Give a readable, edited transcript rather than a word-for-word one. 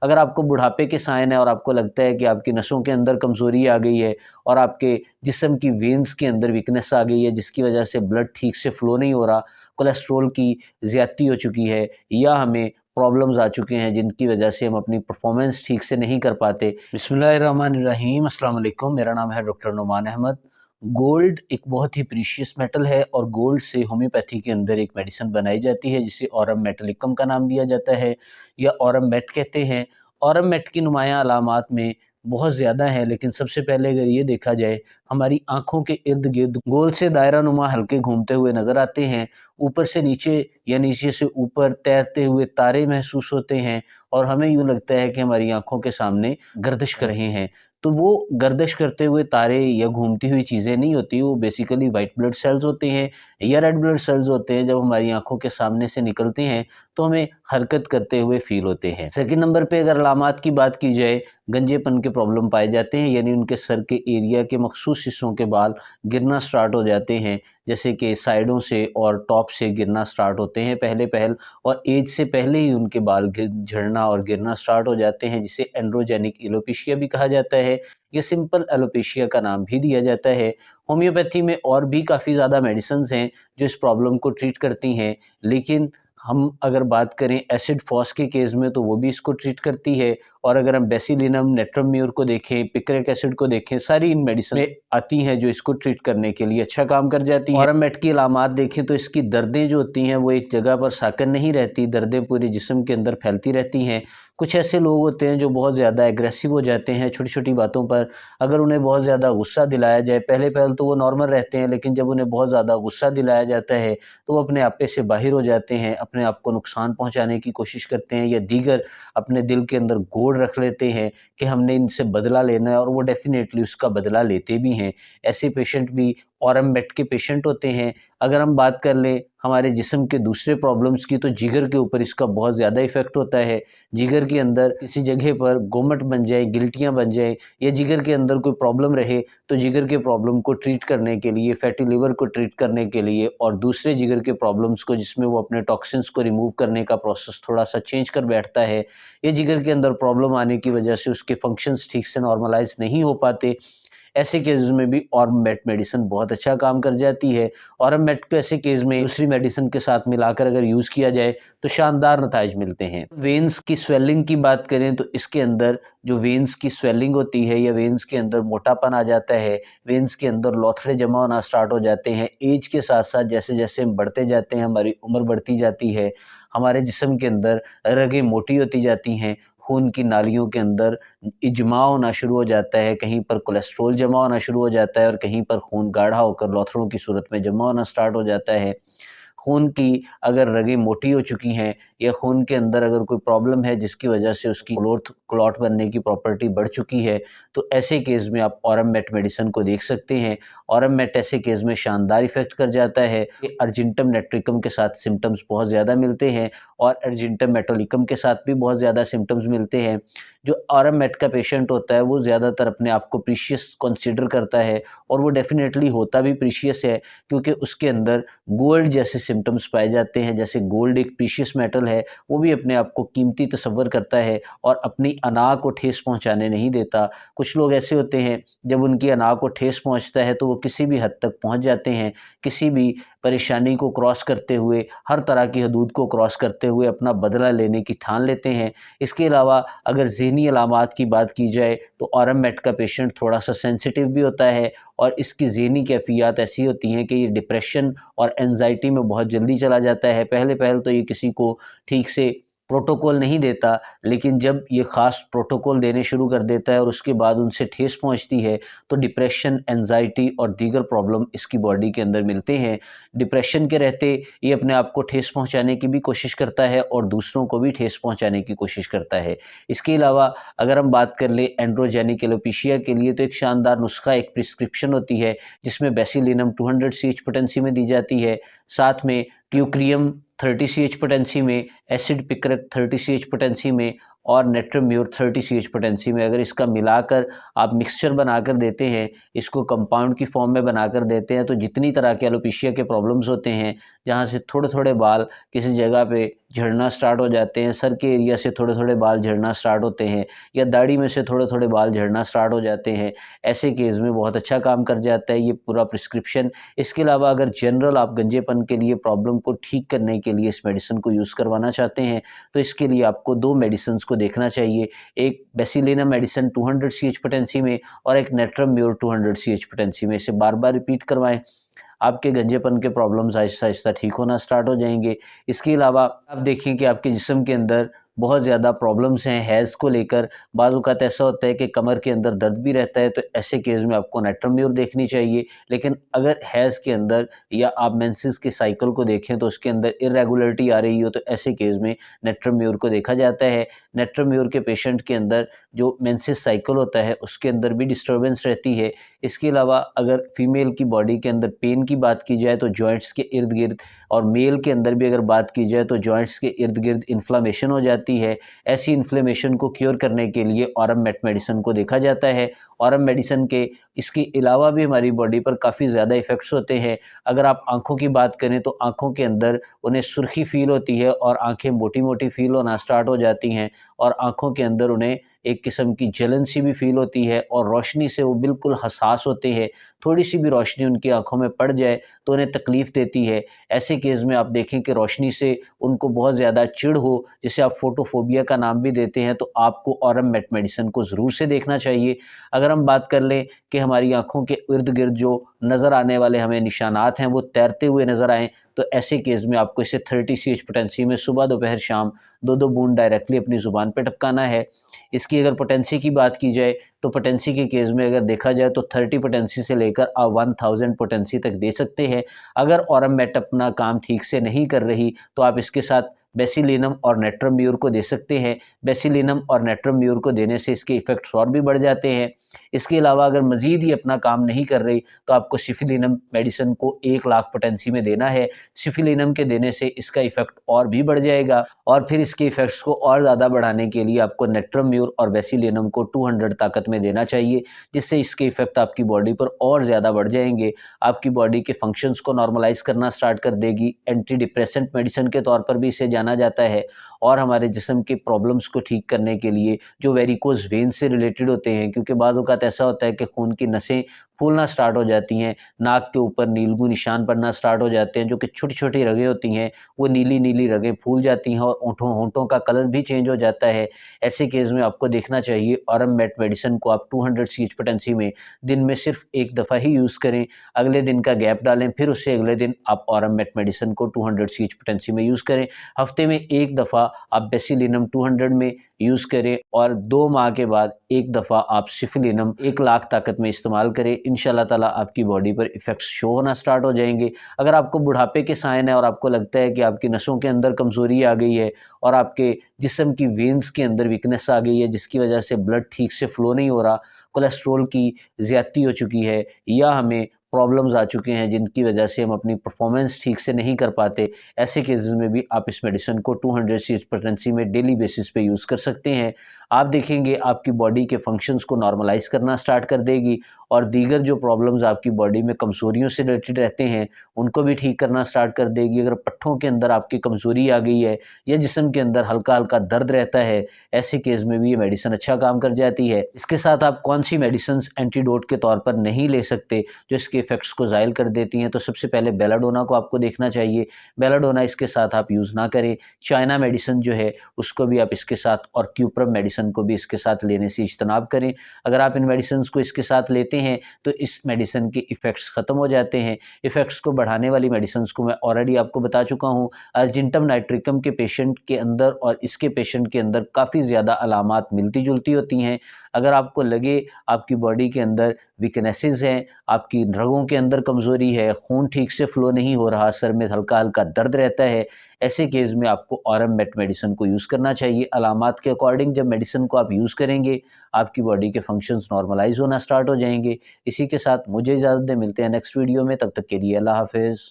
अगर आपको बुढ़ापे के साइन है और आपको लगता है कि आपकी नसों के अंदर कमज़ोरी आ गई है और आपके जिस्म की वेन्स के अंदर वीकनेस आ गई है जिसकी वजह से ब्लड ठीक से फ़्लो नहीं हो रहा, कोलेस्ट्रॉल की ज़्यादती हो चुकी है या हमें प्रॉब्लम्स आ चुके हैं जिनकी वजह से हम अपनी परफॉर्मेंस ठीक से नहीं कर पाते। बिस्मिल्लाहिर्रहमानिर्रहीम, अस्सलाम वालेकुम। मेरा नाम है डॉक्टर नुमान अहमद। गोल्ड एक बहुत ही प्रीशियस मेटल है और गोल्ड से होम्योपैथी के अंदर एक मेडिसिन बनाई जाती है जिसे ऑरम मेटलिकम का नाम दिया जाता है या ऑरम मेट कहते हैं। ऑरम मेट की नुमायाँ अलामात में बहुत ज़्यादा है, लेकिन सबसे पहले अगर ये देखा जाए, हमारी आँखों के इर्द-गिर्द गोल से दायरा नुमा हल्के घूमते हुए नज़र आते हैं। ऊपर से नीचे या नीचे से ऊपर तैरते हुए तारे महसूस होते हैं और हमें यूँ लगता है कि हमारी आँखों के सामने गर्दिश कर रहे हैं। तो वो गर्दिश करते हुए तारे या घूमती हुई चीज़ें नहीं होती, वो बेसिकली व्हाइट ब्लड सेल्स होते हैं या रेड ब्लड सेल्स होते हैं। जब हमारी आँखों के सामने से निकलते हैं तो हमें हरकत करते हुए फ़ील होते हैं। सेकंड नंबर पे अगर अलामात की बात की जाए, गंजेपन के प्रॉब्लम पाए जाते हैं, यानी उनके सर के एरिया के मखसूस हिस्सों के बाल गिरना स्टार्ट हो जाते हैं, जैसे कि साइडों से और टॉप से गिरना स्टार्ट होते हैं पहले और एज से पहले ही उनके बाल झड़ना और गिरना स्टार्ट हो जाते हैं, जिसे एंड्रोजेनिक एलोपेशिया भी कहा जाता है या सिंपल एलोपेशिया का नाम भी दिया जाता है। होम्योपैथी में और भी काफ़ी ज़्यादा मेडिसिन्स हैं जो इस प्रॉब्लम को ट्रीट करती हैं, लेकिन हम अगर बात करें एसिड फॉस के केस में तो वो भी इसको ट्रीट करती है। और अगर हम बेसिलिनम, नेट्रम्यूर को देखें, पिक्रिक एसिड को देखें, सारी इन मेडिसिन में आती हैं जो इसको ट्रीट करने के लिए अच्छा काम कर जाती हैं। ऑरम मेट की अलामात देखें तो इसकी दर्दें जो होती हैं वो एक जगह पर साकन नहीं रहती, दर्दें पूरे जिस्म के अंदर फैलती रहती हैं। कुछ ऐसे लोग होते हैं जो बहुत ज़्यादा एग्रेसिव हो जाते हैं छोटी-छोटी बातों पर। अगर उन्हें बहुत ज़्यादा गुस्सा दिलाया जाए, पहले-पहल तो वो नॉर्मल रहते हैं, लेकिन जब उन्हें बहुत ज़्यादा गुस्सा दिलाया जाता है तो वो अपने आपे से बाहर हो जाते हैं, अपने आप को नुकसान पहुँचाने की कोशिश करते हैं या दीगर अपने दिल के अंदर गोड़ रख लेते हैं कि हमने इनसे बदला लेना है और वो डेफ़िनेटली उसका बदला लेते भी हैं। ऐसे पेशेंट भी ऑरम मेट के पेशेंट होते हैं। अगर हम बात कर लें हमारे जिस्म के दूसरे प्रॉब्लम्स की, तो जिगर के ऊपर इसका बहुत ज़्यादा इफ़ेक्ट होता है। जिगर के अंदर किसी जगह पर गोमट बन जाए, गिल्टियाँ बन जाएँ या जिगर के अंदर कोई प्रॉब्लम रहे, तो जिगर के प्रॉब्लम को ट्रीट करने के लिए, फैटी लिवर को ट्रीट करने के लिए और दूसरे जिगर के प्रॉब्लम्स को जिसमें वो अपने टॉक्सिन्स को रिमूव करने का प्रोसेस थोड़ा-सा चेंज कर बैठता है, या जिगर के अंदर प्रॉब्लम आने की वजह से उसके फंक्शंस ठीक से नॉर्मलाइज़ नहीं हो पाते, ऐसे केसेस में भी ऑरम मेट मेडिसिन बहुत अच्छा काम कर जाती है। ऑरम मेट को ऐसे केस में दूसरी मेडिसिन के साथ मिलाकर अगर यूज़ किया जाए तो शानदार नताइज मिलते हैं। वेन्स की स्वेलिंग की बात करें तो इसके अंदर जो वेन्स की स्वेलिंग होती है या वेन्स के अंदर मोटापन आ जाता है, वेन्स के अंदर लोथड़े जमा होना स्टार्ट हो जाते हैं। एज के साथ-साथ जैसे-जैसे हम बढ़ते जाते हैं, हमारी उम्र बढ़ती जाती है, हमारे जिस्म के अंदर रगें मोटी होती जाती हैं, खून की नालियों के अंदर इजमा होना शुरू हो जाता है, कहीं पर कोलेस्ट्रॉल जमा होना शुरू हो जाता है और कहीं पर खून गाढ़ा होकर लोथड़ों की सूरत में जमा होना स्टार्ट हो जाता है। खून की अगर रगें मोटी हो चुकी हैं या खून के अंदर अगर कोई प्रॉब्लम है जिसकी वजह से उसकी क्लॉट बनने की प्रॉपर्टी बढ़ चुकी है, तो ऐसे केस में आप ऑरम मेट मेडिसिन को देख सकते हैं। ऑरम मेट ऐसे केस में शानदार इफ़ेक्ट कर जाता है। ये अर्जेंटम नेट्रिकम के साथ सिम्पटम्स बहुत ज़्यादा मिलते हैं और अर्जेंटम मेटोलिकम के साथ भी बहुत ज़्यादा सिम्पटम्स मिलते हैं। जो ऑरम मेट का पेशेंट होता है वो ज़्यादातर अपने आप को प्रीशियस कंसीडर करता है और वो डेफ़िनेटली होता भी प्रीशियस है, क्योंकि उसके अंदर गोल्ड जैसे सिम्पटम्स पाए जाते हैं। जैसे गोल्ड एक प्रीशियस मेटल है, वो भी अपने आप को कीमती तसव्वुर करता है और अपनी अना को ठेस पहुँचाने नहीं देता। कुछ लोग ऐसे होते हैं, जब उनकी अना को ठेस पहुँचता है तो वो किसी भी हद तक पहुँच जाते हैं, किसी भी परेशानी को क्रॉस करते हुए, हर तरह की हदूद को क्रॉस करते हुए अपना बदला लेने की ठान लेते हैं। इसके अलावा अगर ज़हनी अलामात की बात की जाए तो ऑरम मेट का पेशेंट थोड़ा-सा सेंसिटिव भी होता है और इसकी ज़हनी कैफ़ियत ऐसी होती हैं कि ये डिप्रेशन और एंग्ज़ायटी में बहुत जल्दी चला जाता है। पहले-पहल तो ये किसी को ठीक से प्रोटोकॉल नहीं देता, लेकिन जब ये ख़ास प्रोटोकॉल देने शुरू कर देता है और उसके बाद उनसे ठेस पहुँचती है, तो डिप्रेशन, एंग्ज़ायटी और दीगर प्रॉब्लम इसकी बॉडी के अंदर मिलते हैं। डिप्रेशन के रहते ये अपने आप को ठेस पहुँचाने की भी कोशिश करता है और दूसरों को भी ठेस पहुँचाने की कोशिश करता है। इसके अलावा अगर हम बात कर लें एंड्रोजेनिक एलोपेशिया के लिए, तो एक शानदार नुस्खा, एक प्रिस्क्रिप्शन होती है जिसमें बेसिलिनम 200 सीएच पोटेंसी में दी जाती है, साथ में ट्यूक्रियम 30 सीएच पोटेंसी में, एसिड पिक्रिक 30 सीएच पोटेंसी में और नेट्रम्यूर 30 CH पोटेंसी में, अगर इसका मिलाकर आप मिक्सचर बनाकर देते हैं, इसको कंपाउंड की फॉर्म में बनाकर देते हैं, तो जितनी तरह के एलोपेशिया के प्रॉब्लम्स होते हैं, जहाँ से थोड़े थोड़े बाल किसी जगह पे झड़ना स्टार्ट हो जाते हैं, सर के एरिया से थोड़े थोड़े बाल झड़ना स्टार्ट होते हैं, या दाढ़ी में से थोड़े थोड़े बाल झड़ना स्टार्ट हो जाते हैं, ऐसे केस में बहुत अच्छा काम कर जाता है ये पूरा प्रिस्क्रिप्शन। इसके अलावा अगर जनरल आप गंजेपन के लिए प्रॉब्लम को ठीक करने के लिए इस मेडिसिन को यूज़ करवाना चाहते हैं, तो इसके लिए आपको 2 मेडिसिन को देखना चाहिए। एक बेसिलिनम मेडिसिन 200 CH पोटेंसी में और एक नेट्रम्यूर 200 CH पोटेंसी में। इसे बार बार रिपीट करवाएं, आपके गंजेपन के प्रॉब्लम्स आहिस्ता आहिस्ता ठीक होना स्टार्ट हो जाएंगे। इसके अलावा आप देखें कि आपके जिस्म के अंदर बहुत ज़्यादा प्रॉब्लम्स हैं हैज़ को लेकर, बाज़ औक़ात ऐसा होता है कि कमर के अंदर दर्द भी रहता है, तो ऐसे केस में आपको नेट्रम्यूर देखनी चाहिए। लेकिन अगर हैज़ के अंदर या आप मेंसेस के साइकिल को देखें तो उसके अंदर इरेगुलरिटी आ रही हो, तो ऐसे केस में नेट्रम्यूर को देखा जाता है। नेट्रम्यूर के पेशेंट के अंदर जो मेंसेस साइकिल होता है उसके अंदर भी डिस्टर्बेंस रहती है। इसके अलावा अगर फीमेल की बॉडी के अंदर पेन की बात की जाए तो जॉइंट्स के इर्द गिर्द, और मेल के अंदर भी अगर बात की जाए तो जॉइंट्स के इर्द गिर्द इन्फ्लामेशन हो जाती है। ऐसी इन्फ्लेमेशन को क्योर करने के लिए ऑरम मेट मेडिसिन को देखा जाता है। ऑरम मेडिसिन के इसके अलावा भी हमारी बॉडी पर काफ़ी ज़्यादा इफ़ेक्ट्स होते हैं। अगर आप आँखों की बात करें तो आँखों के अंदर उन्हें सुर्खी फ़ील होती है और आँखें मोटी-मोटी फ़ील होना स्टार्ट हो जाती हैं, और आँखों के अंदर उन्हें एक किस्म की जलन सी भी फ़ील होती है, और रोशनी से वो बिल्कुल हसास होते हैं। थोड़ी सी भी रोशनी उनकी आँखों में पड़ जाए तो उन्हें तकलीफ़ देती है। ऐसे केस में आप देखें कि रोशनी से उनको बहुत ज़्यादा चिढ़ हो, जिसे आप फोटोफोबिया का नाम भी देते हैं, तो आपको ऑरम मेट मेडिसिन को ज़रूर से देखना चाहिए। अगर हम बात कर लें कि हमारी आँखों के इर्द-गिर्द जो नज़र आने वाले हमें निशानात हैं वो तैरते हुए नज़र आएँ, तो ऐसे केस में आपको इसे 30 CH पोटेंसी में सुबह, दोपहर, शाम 2-2 बूंद डायरेक्टली अपनी ज़ुबान पे टपकाना है। इसकी अगर पोटेंसी की बात की जाए तो पोटेंसी के केस में अगर देखा जाए तो 30 पोटेंसी से लेकर आप 1000 पोटेंसी तक दे सकते हैं। अगर ऑरम मेट अपना काम ठीक से नहीं कर रही तो आप इसके साथ बेसिलिनम और नेट्रम्यूर को दे सकते हैं। बेसिलिनम और नेट्रम्यूर को देने से इसके इफ़ेक्ट्स और भी बढ़ जाते हैं। इसके अलावा अगर मज़ीद ही अपना काम नहीं कर रही तो आपको सिफिलिनम मेडिसिन को 1 लाख पोटेंसी में देना है। सिफिलिनम के देने से इसका इफ़ेक्ट और भी बढ़ जाएगा, और फिर इसके इफ़ेक्ट्स को और ज़्यादा बढ़ाने के लिए आपको नेट्रम्यूर और बेसिलिनम को 200 ताकत में देना चाहिए, जिससे इसके इफ़ेक्ट आपकी बॉडी पर और ज़्यादा बढ़ जाएंगे। आपकी बॉडी के फंक्शंस को नॉर्मलाइज़ करना स्टार्ट कर देगी। एंटी डिप्रेसेंट मेडिसिन के तौर पर भी इसे जाना जाता है, और हमारे जिस्म के प्रॉब्लम्स को ठीक करने के लिए जो वेरिकोज वेन से रिलेटेड होते हैं, क्योंकि बाद औक़ात ऐसा होता है कि खून की नसें फूलना स्टार्ट हो जाती हैं, नाक के ऊपर नीलबू निशान पड़ना स्टार्ट हो जाते हैं, जो कि छोटी-छोटी रगें होती हैं, वो नीली-नीली रगें फूल जाती हैं और होंठों का कलर भी चेंज हो जाता है। ऐसे केस में आपको देखना चाहिए ऑरम मेट मेडिसिन को आप 200 CH पोटेंसी में दिन में सिर्फ 1 दफ़ा ही यूज़ करें, अगले दिन का गैप डालें, फिर उससे अगले दिन आप ऑरम मेट मेडिसिन को 200 CH पोटेंसी में यूज़ करें। हफ्ते में 1 दफ़ा आप बेसिलिनम 200 में यूज़ करें, और 2 माह के बाद 1 दफ़ा आप सिफिलिनम 1 लाख ताकत में इस्तेमाल करें। इंशाल्लाह ताला आपकी बॉडी पर इफ़ेक्ट्स शो होना स्टार्ट हो जाएंगे। अगर आपको बुढ़ापे के साइन है और आपको लगता है कि आपकी नसों के अंदर कमज़ोरी आ गई है और आपके जिस्म की वेन्स के अंदर वीकनेस आ गई है, जिसकी वजह से ब्लड ठीक से फ़्लो नहीं हो रहा, कोलेस्ट्रॉल की ज़्यादती हो चुकी है, या हमें प्रॉब्लम्स आ चुके हैं जिनकी वजह से हम अपनी परफॉर्मेंस ठीक से नहीं कर पाते, ऐसे केसेस में भी आप इस मेडिसिन को 200 CH पोटेंसी में डेली बेसिस पे यूज़ कर सकते हैं। आप देखेंगे आपकी बॉडी के फंक्शंस को नॉर्मलाइज़ करना स्टार्ट कर देगी, और दीगर जो प्रॉब्लम्स आपकी बॉडी में कमज़ोरियों से रिलेटेड रहते हैं उनको भी ठीक करना स्टार्ट कर देगी। अगर पट्ठों के अंदर आपकी कमज़ोरी आ गई है या जिस्म के अंदर हल्का-हल्का दर्द रहता है, ऐसे केस में भी ये मेडिसिन अच्छा काम कर जाती है। इसके साथ आप कौन सी मेडिसिन एंटीडोट के तौर पर नहीं ले सकते जो इसके इफ़ेक्ट्स को ज़ायल कर देती हैं, तो सबसे पहले बेलाडोना को आपको देखना चाहिए। बेलाडोना इसके साथ आप यूज़ ना करें। चाइना मेडिसिन जो है उसको भी आप इसके साथ, और क्यूप्रम मेडिसिन को भी इसके साथ लेने से इज्तनाब करें। अगर आप इन मेडिसिन को इसके साथ लेते हैं तो इस मेडिसिन के इफ़ेक्ट्स ख़त्म हो जाते हैं। इफ़ेक्ट्स को बढ़ाने वाली मेडिसिन को मैं ऑलरेडी आपको बता चुका हूँ। अर्जेंटम नाइट्रिकम के पेशेंट के अंदर और इसके पेशेंट के अंदर काफ़ी ज़्यादा अलामात मिलती जुलती होती हैं। अगर आपको लगे आपकी बॉडी के अंदर वीकनेसेस हैं, आपकी रगों के अंदर कमज़ोरी है, खून ठीक से फ़्लो नहीं हो रहा, सर में हल्का-हल्का दर्द रहता है, ऐसे केस में आपको ऑरम मेट मेडिसिन को यूज़ करना चाहिए। अलामात के अकॉर्डिंग जब मेडिसिन को आप यूज़ करेंगे, आपकी बॉडी के फंक्शंस नॉर्मलाइज़ होना स्टार्ट हो जाएंगे। इसी के साथ मुझे इजाज़त दें, मिलते हैं नेक्स्ट वीडियो में, तब तक के लिए अल्लाह हाफ़िज़।